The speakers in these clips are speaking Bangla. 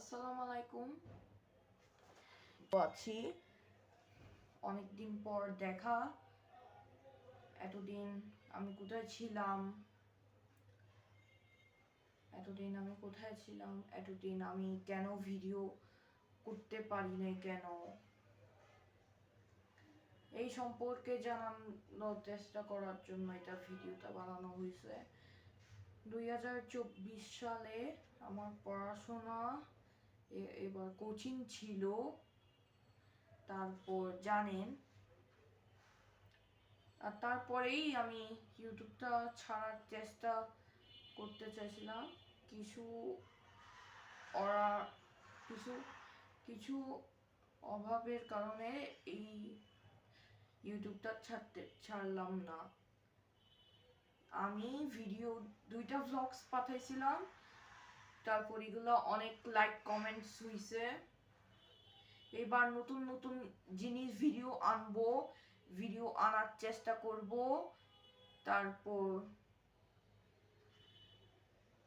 আসসালামু আলাইকুম। আছি অনেকদিন পর দেখা। এতদিন আমি কোথায় ছিলাম এতদিন আমি কেন ভিডিও করতে পারি নাই, কেন এই সম্পর্কে জানানোর চেষ্টা করার জন্য এটা ভিডিওটা বানানো হয়েছে। 2024 সালে আমার পড়াশোনা এবার কোচিং ছিল। তারপর জানেন, আর তারপরেই আমি ইউটিউবটা ছাড়ার চেষ্টা করতে চাইছিলাম। কিছু ওরা কিছু কিছু অভাবের কারণে এই ইউটিউবটা ছাড়লাম না। আমি ভিডিও 2টা ভ্লগস পাঠাইছিলাম, তারপর এগুলো অনেক লাইক কমেন্টস হইছে। এবার নতুন নতুন জিনিস ভিডিও আনার চেষ্টা করব। তারপর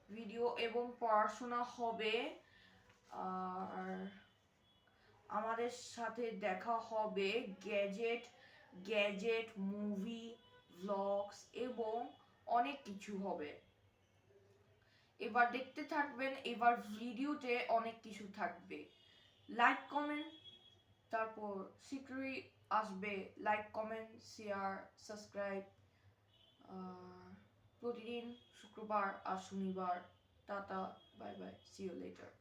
ভিডিও এবং পড়াশোনা হবে, আর আমাদের সাথে দেখা হবে গ্যাজেট মুভি ভ্লগস এবং অনেক কিছু হবে। এবার দেখতে থাকবেন, এবার ভিডিওতে অনেক কিছু থাকবে। লাইক কমেন্ট, তারপর শীঘ্রই আসবে লাইক কমেন্ট শেয়ার সাবস্ক্রাইব প্রতিদিন শুক্রবার আর শনিবার। Tata, bye bye, see you letter.